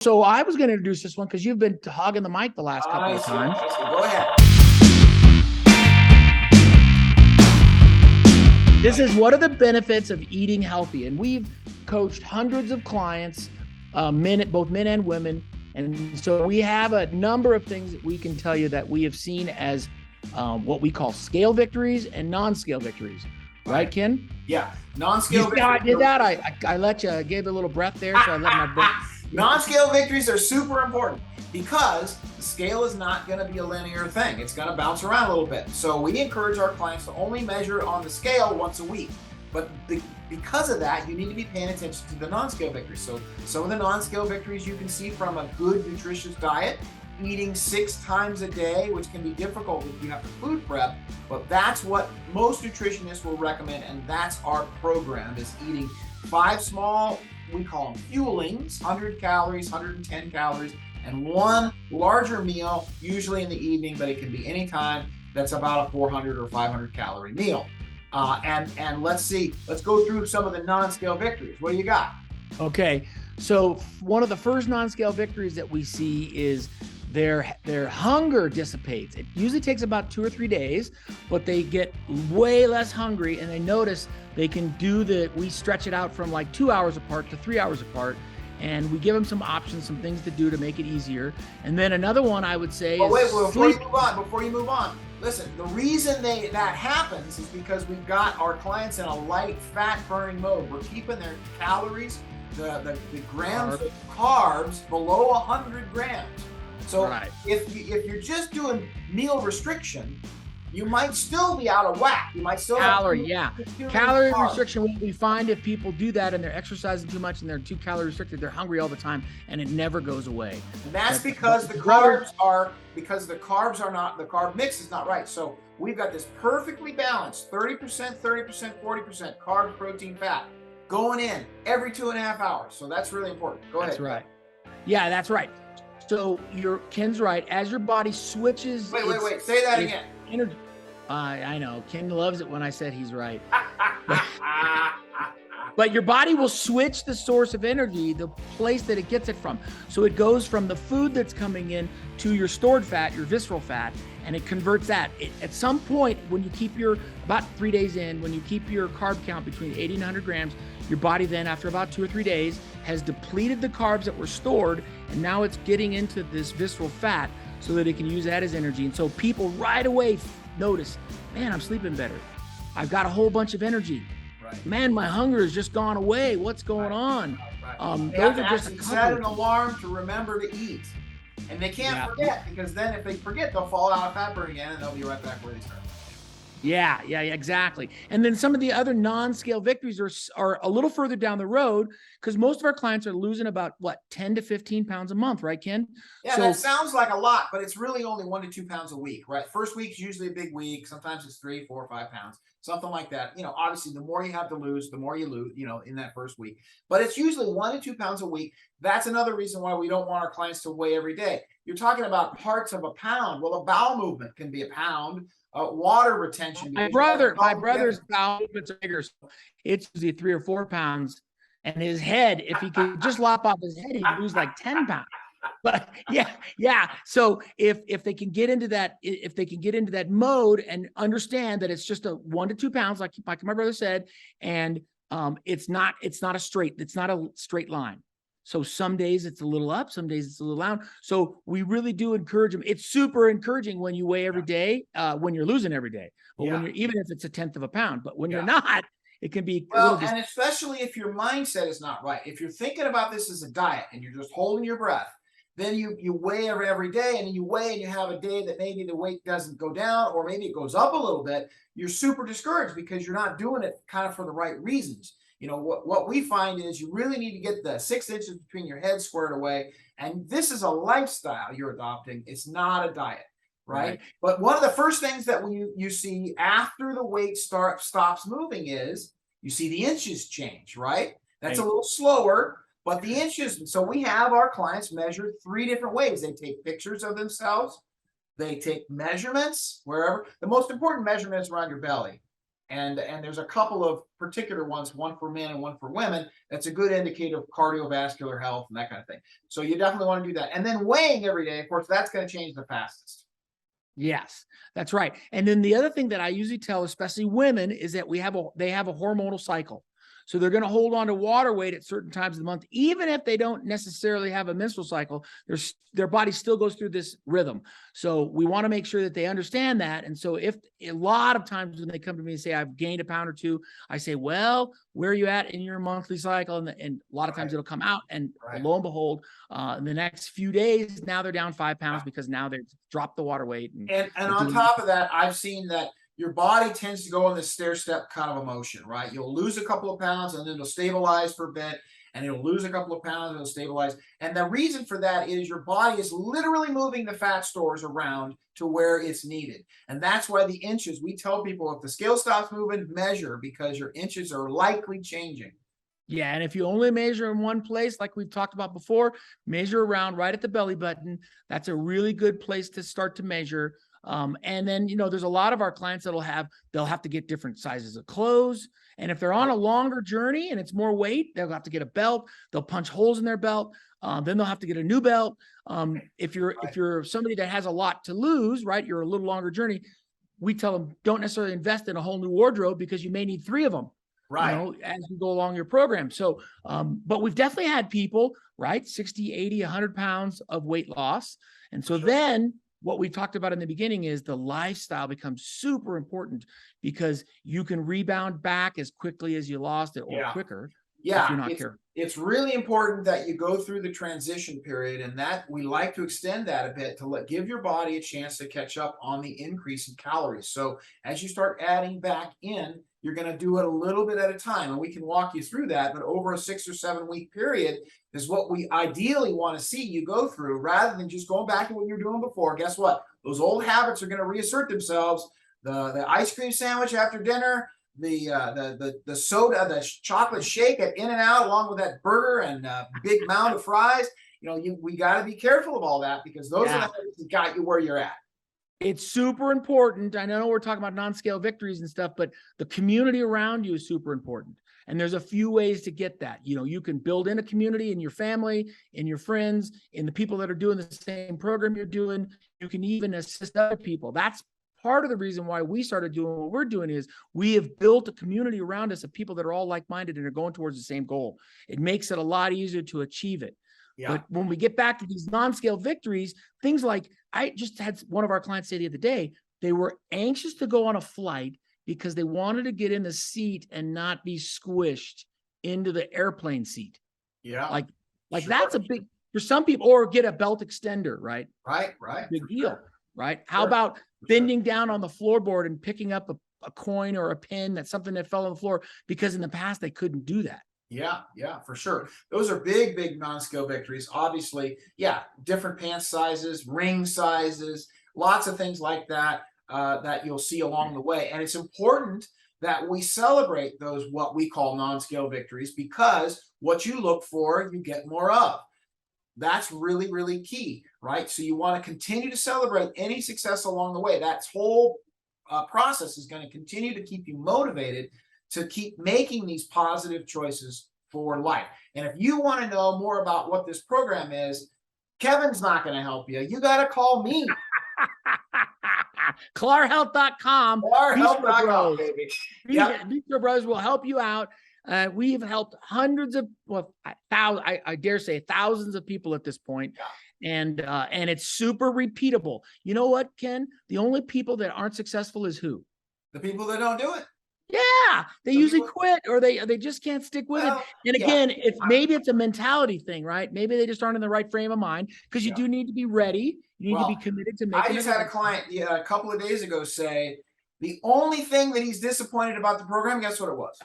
So I was going to introduce this one because you've been hogging the mic the last couple of times. Go ahead. This is what are the benefits of eating healthy? And we've coached hundreds of clients, both men and women. And so we have a number of things that we can tell you that we have seen as what we call scale victories and non-scale victories. Right, Ken? Yeah. Non-scale victories. I did that. I let you, gave a little breath there. So I let my breath. Non-scale victories are super important because the scale is not going to be a linear thing. It's going to bounce around a little bit. So we encourage our clients to only measure on the scale once a week. But because of that, you need to be paying attention to the non-scale victories. So some of the non-scale victories you can see from a good, nutritious diet, eating 6 times a day, which can be difficult if you have to food prep, but that's what most nutritionists will recommend, and that's our program, is eating 5 small, we call them fuelings, 100 calories, 110 calories, and 1 larger meal, usually in the evening, but it can be anytime, that's about a 400 or 500 calorie meal. And let's go through some of the non-scale victories. What do you got? Okay, so one of the first non-scale victories that we see is their hunger dissipates. It usually takes about 2 or 3 days, but they get way less hungry, and they notice they can we stretch it out from like 2 hours apart to 3 hours apart, and we give them some options, some things to do to make it easier. And then another one I would say before you move on, listen, the reason that happens is because we've got our clients in a light fat burning mode. We're keeping their calories, the grams of carbs below 100 grams. So if you're just doing meal restriction, you might still be out of whack. You might still calorie restriction. What we find if people do that and they're exercising too much and they're too calorie restricted, they're hungry all the time and it never goes away. And that's because the carb mix is not right. So we've got this perfectly balanced 30%, 40% carb, protein, fat going in every 2.5 hours. So that's really important. Go ahead. That's right. Yeah, that's right. So Ken's right. As your body switches. Wait. Say that again. Energy. I know. Ken loves it when I said he's right. But your body will switch the source of energy, the place that it gets it from. So it goes from the food that's coming in to your stored fat, your visceral fat, and it converts that. At some point, when you keep about 3 days in, when you keep your carb count between 80 and 100 grams, your body then, after about 2 or 3 days, has depleted the carbs that were stored, and now it's getting into this visceral fat so that it can use that as energy. And so people right away notice, man, I'm sleeping better. I've got a whole bunch of energy. Right. Man, my hunger has just gone away. What's going on? They have to actually set an alarm to remember to eat. And they can't forget, because then if they forget, they'll fall out of fat burning again and they'll be right back where they started. Yeah, exactly. And then some of the other non-scale victories are a little further down the road, because most of our clients are losing about 10 to 15 pounds a month, right, Ken? Yeah, so that sounds like a lot, but it's really only 1 to 2 pounds a week, right? First week is usually a big week. Sometimes it's 3, 4, 5 pounds, something like that. Obviously the more you have to lose, the more you lose, in that first week. But it's usually 1 to 2 pounds a week. That's another reason why we don't want our clients to weigh every day. You're talking about parts of a pound. Well, a bowel movement can be a pound. Water retention. My brother's bowel movements are bigger, so it's usually 3 or 4 pounds. And his head, if he could just lop off his head, he'd lose like 10 pounds. But yeah. So if they can get into that mode and understand that it's just a 1 to 2 pounds, like my brother said, and it's not a straight line. So some days it's a little up, some days it's a little down. So we really do encourage them. It's super encouraging when you weigh every day, when you're losing every day, but when you're, even if it's 1/10 of a pound, but when you're not, it can be and especially if your mindset is not right. If you're thinking about this as a diet and you're just holding your breath, then you weigh every day, and then you weigh and you have a day that maybe the weight doesn't go down, or maybe it goes up a little bit. You're super discouraged because you're not doing it kind of for the right reasons. What we find is you really need to get the 6 inches between your head squared away. And this is a lifestyle you're adopting. It's not a diet, right? But one of the first things that you see after the weight stops moving is you see the inches change, right? That's a little slower, but the inches. So we have our clients measure 3 different ways. They take pictures of themselves. They take measurements wherever. The most important measurement is around your belly. And there's a couple of particular ones, one for men and one for women. That's a good indicator of cardiovascular health and that kind of thing. So you definitely want to do that. And then weighing every day, of course, that's going to change the fastest. Yes, that's right. And then the other thing that I usually tell, especially women, is that they have a hormonal cycle. So they're going to hold on to water weight at certain times of the month, even if they don't necessarily have a menstrual cycle. Their body still goes through this rhythm. So we want to make sure that they understand that. And so if a lot of times when they come to me and say, I've gained a pound or two, I say, well, where are you at in your monthly cycle? And a lot of times it'll come out, and lo and behold, in the next few days, now they're down 5 pounds because now they've dropped the water weight. And on top of that, I've seen that your body tends to go on this stair-step kind of emotion, right? You'll lose a couple of pounds and then it'll stabilize for a bit, and it'll lose a couple of pounds and it'll stabilize. And the reason for that is your body is literally moving the fat stores around to where it's needed. And that's why the inches, we tell people if the scale stops moving, measure, because your inches are likely changing. Yeah, and if you only measure in one place, like we've talked about before, measure around right at the belly button. That's a really good place to start to measure. And then, there's a lot of our clients they'll have to get different sizes of clothes. And if they're on a longer journey and it's more weight, they'll have to get a belt. They'll punch holes in their belt. Then they'll have to get a new belt. If you're somebody that has a lot to lose, right, you're a little longer journey, we tell them don't necessarily invest in a whole new wardrobe because you may need 3 of them. Right. As you go along your program. So, but we've definitely had people, right, 60, 80, 100 pounds of weight loss. And so then what we talked about in the beginning is the lifestyle becomes super important because you can rebound back as quickly as you lost it or quicker. Yeah, if you're not careful. It's really important that you go through the transition period, and that we like to extend that a bit to give your body a chance to catch up on the increase in calories. So as you start adding back in, you're going to do it a little bit at a time, and we can walk you through that. But over a 6 or 7 week period is what we ideally want to see you go through, rather than just going back to what you're doing before. Guess what? Those old habits are going to reassert themselves. The ice cream sandwich after dinner, the soda, the chocolate shake at In-N-Out, along with that burger and big mound of fries. We got to be careful of all that, because those are the habits that got you where you're at. It's super important. I know we're talking about non-scale victories and stuff, but the community around you is super important. And there's a few ways to get that. You can build in a community in your family, in your friends, in the people that are doing the same program you're doing. You can even assist other people. That's part of the reason why we started doing what we're doing is we have built a community around us of people that are all like-minded and are going towards the same goal. It makes it a lot easier to achieve it. Yeah. But when we get back to these non-scale victories, things like I just had one of our clients say the other day, they were anxious to go on a flight because they wanted to get in the seat and not be squished into the airplane seat. Yeah. Like sure. That's a big, for some people, or get a belt extender, right? Right. Big deal, right? How about bending down on the floorboard and picking up a coin or a pin, that's something that fell on the floor, because in the past they couldn't do that. Yeah, for sure. Those are big non-scale victories. Obviously, different pants sizes, ring sizes, lots of things like that that you'll see along the way. And it's important that we celebrate those, what we call non-scale victories, because what you look for, you get more of. That's really, really key, right? So you want to continue to celebrate any success along the way. That whole process is going to continue to keep you motivated to keep making these positive choices for life. And if you want to know more about what this program is, Kevin's not going to help you. You got to call me. ClarHealth.com. ClarHealth.com, baby. Bistro Brothers will help you out. We've helped hundreds of, thousands, I dare say thousands of people at this point. And it's super repeatable. You know what, Ken? The only people that aren't successful is who? The people that don't do it. Yeah, they usually quit, or they just can't stick with it. And again, maybe it's a mentality thing, right? Maybe they just aren't in the right frame of mind, because you do need to be ready. You need to be committed to making it. I just had a client a couple of days ago say the only thing that he's disappointed about the program, guess what it was?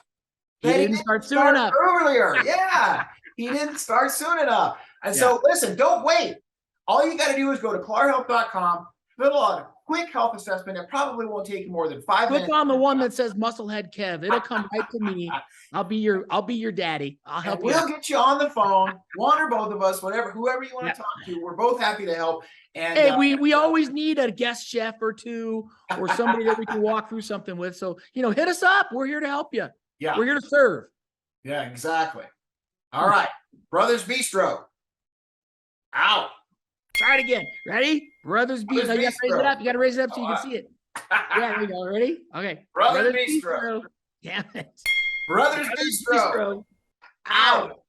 He didn't start soon enough. Earlier. Yeah, he didn't start soon enough. And so listen, don't wait. All you got to do is go to ClarHealth.com, fill out quick health assessment. It probably won't take you more than 5 Click minutes. on the one that says Musclehead Kev. It'll come right to me. I'll be your daddy. I'll help you. We'll get you on the phone, one or both of us, whoever you want to talk to. We're both happy to help. And hey, we always need a guest chef or two, or somebody that we can walk through something with. So, hit us up. We're here to help you. Yeah, we're here to serve. Yeah, exactly. All right, Brothers Bistro. Out. Try it again. Ready? Brothers Bistro. You gotta raise it up. You gotta raise it up so you can see it. Yeah, there you go. Ready? Okay. Brothers Bistro. Damn it. Brothers Bistro. Out.